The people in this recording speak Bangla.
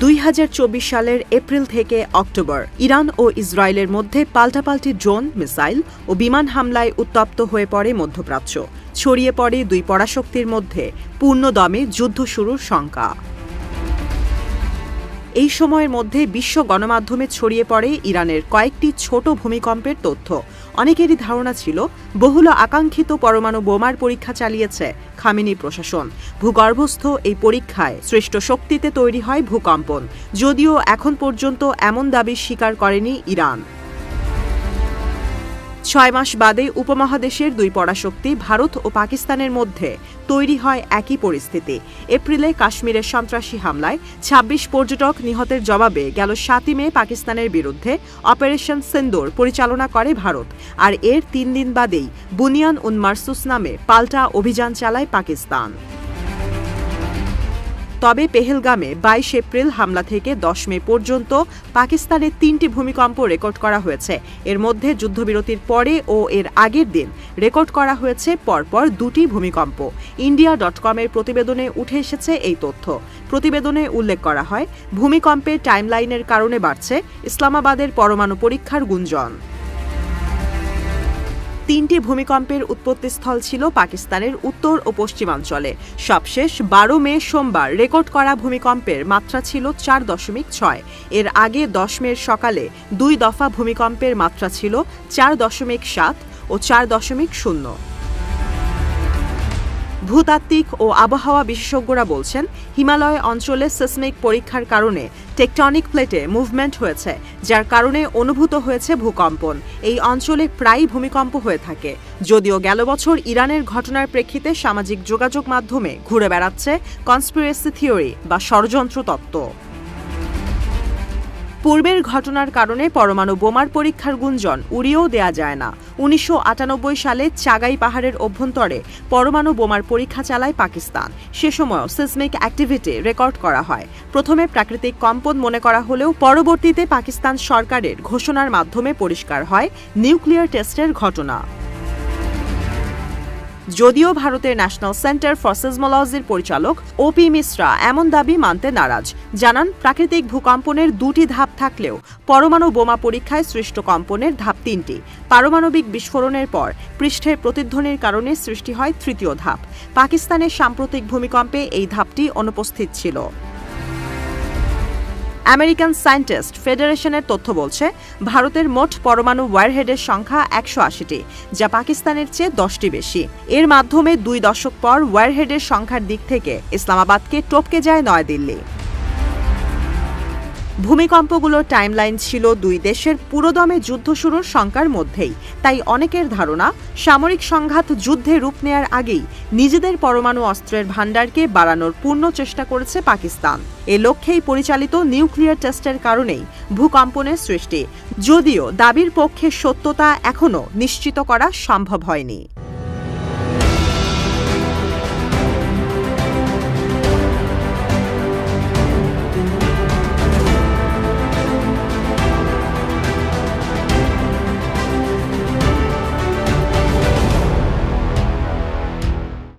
2024 সালের এপ্রিল থেকে অক্টোবর ইরান ও ইসরায়েলের মধ্যে পাল্টাপাল্টি ড্রোন, মিসাইল ও বিমান হামলায় উত্তপ্ত হয়ে পড়ে মধ্যপ্রাচ্য। ছড়িয়ে পড়ে দুই পরাশক্তির মধ্যে পূর্ণদমে যুদ্ধ শুরুর শঙ্কা। এই সময়ের মধ্যে বিশ্ব গণমাধ্যমে ছড়িয়ে পড়ে ইরানের কয়েকটি ছোট ভূমিকম্পের তথ্য। অনেকেরই ধারণা ছিল বহুল আকাঙ্ক্ষিত পরমাণু বোমার পরীক্ষা চালিয়েছে খামেনি প্রশাসন। ভূগর্ভস্থ এই পরীক্ষায় সৃষ্ট শক্তিতে তৈরি হয় ভূকম্পন, যদিও এখন পর্যন্ত এমন দাবি স্বীকার করেনি ইরান। 6 মাস বাদে উপমহাদেশের দুই পরাশক্তি ভারত ও পাকিস্তানের মধ্যে তৈরি হয় একই পরিস্থিতি। এপ্রিলে কাশ্মীরের সন্ত্রাসী হামলায় 26 পর্যটক নিহতের জবাবে গেল 7 মে পাকিস্তানের বিরুদ্ধে অপারেশন সিন্দুর পরিচালনা করে ভারত, আর এর 3 দিন বাদেই বুনিয়ান উন মারসুস নামে পাল্টা অভিযান চালায় পাকিস্তান। তবে পেহেলগামে 22 এপ্রিল হামলা থেকে 10 মে পর্যন্ত পাকিস্তানের 3টি ভূমিকম্প রেকর্ড করা হয়েছে। এর মধ্যে যুদ্ধবিরতির পরে ও এর আগের দিন রেকর্ড করা হয়েছে পরপর 2টি ভূমিকম্প। India.com-এর প্রতিবেদনে উঠে এসেছে এই তথ্য। প্রতিবেদনে উল্লেখ করা হয়, ভূমিকম্পের টাইমলাইনের কারণে বাড়ছে ইসলামাবাদের পরমাণু পরীক্ষার গুঞ্জন। 3টি ভূমিকম্পের উৎপত্তিস্থল ছিল পাকিস্তানের উত্তর ও পশ্চিমাঞ্চলে। সবশেষ 12 মে সোমবার রেকর্ড করা ভূমিকম্পের মাত্রা ছিল 4.6। এর আগে 10 মের সকালে 2 দফা ভূমিকম্পের মাত্রা ছিল 4.7 ও 4.0। ভূতাত্ত্বিক ও আবহাওয়া বিশেষজ্ঞরা বলছেন, হিমালয় অঞ্চলে সিসমিক পরীক্ষার কারণে টেকটনিক প্লেটে মুভমেন্ট হয়েছে, যার কারণে অনুভূত হয়েছে ভূকম্পন। এই অঞ্চলে প্রায়ই ভূমিকম্প হয়ে থাকে। যদিও গেল বছর ইরানের ঘটনার প্রেক্ষিতে সামাজিক যোগাযোগ মাধ্যমে ঘুরে বেড়াচ্ছে কনস্পিরেসি থিওরি বা ষড়যন্ত্র তত্ত্ব। পূর্বের ঘটনার কারণে পরমাণু বোমার পরীক্ষার গুঞ্জন উড়িয়েও দেয়া যায় না। 1998 সালে চাগাই পাহাড়ের অভ্যন্তরে পরমাণু বোমার পরীক্ষা চালায় পাকিস্তান। সে সময়ও সিসমিক অ্যাক্টিভিটি রেকর্ড করা হয়। প্রথমে প্রাকৃতিক কম্পন মনে করা হলেও পরবর্তীতে পাকিস্তান সরকারের ঘোষণার মাধ্যমে পরিষ্কার হয় নিউক্লিয়ার টেস্টের ঘটনা। যদিও ভারতের ন্যাশনাল সেন্টার ফর সিসমোলজির পরিচালক ওপি মিশ্রা এমন দাবি মানতে নারাজ। জানান, প্রাকৃতিক ভূকম্পনের 2টি ধাপ থাকলেও পরমাণু বোমা পরীক্ষায় সৃষ্ট কম্পনের ধাপ 3টি। পারমাণবিক বিস্ফোরণের পর পৃষ্ঠের প্রতিধ্বনির কারণে সৃষ্টি হয় 3য় ধাপ। পাকিস্তানের সাম্প্রতিক ভূমিকম্পে এই ধাপটি অনুপস্থিত ছিল। আমেরিকান সায়েন্টিস্ট ফেডারেশনের তথ্য বলছে, ভারতের মোট পরমাণু ওয়ারহেডের সংখ্যা 180টি, যা পাকিস্তানের চেয়ে 10টি বেশি। এর মাধ্যমে 2 দশক পর ওয়ারহেডের সংখ্যার দিক থেকে ইসলামাবাদকে টপকে যায় নয়াদিল্লি। ভূমিকম্পগুলোর টাইমলাইন ছিল দুই দেশের পুরোদমে যুদ্ধ শুরুর শঙ্কার মধ্যেই। তাই অনেকের ধারণা, সামরিক সংঘাত যুদ্ধে রূপ নেয়ার আগেই নিজেদের পরমাণু অস্ত্রের ভাণ্ডারকে বাড়ানোর পূর্ণ চেষ্টা করেছে পাকিস্তান। এ লক্ষ্যেই পরিচালিত নিউক্লিয়ার টেস্টের কারণেই ভূকম্পনের সৃষ্টি, যদিও দাবির পক্ষে সত্যতা এখনও নিশ্চিত করা সম্ভব হয়নি।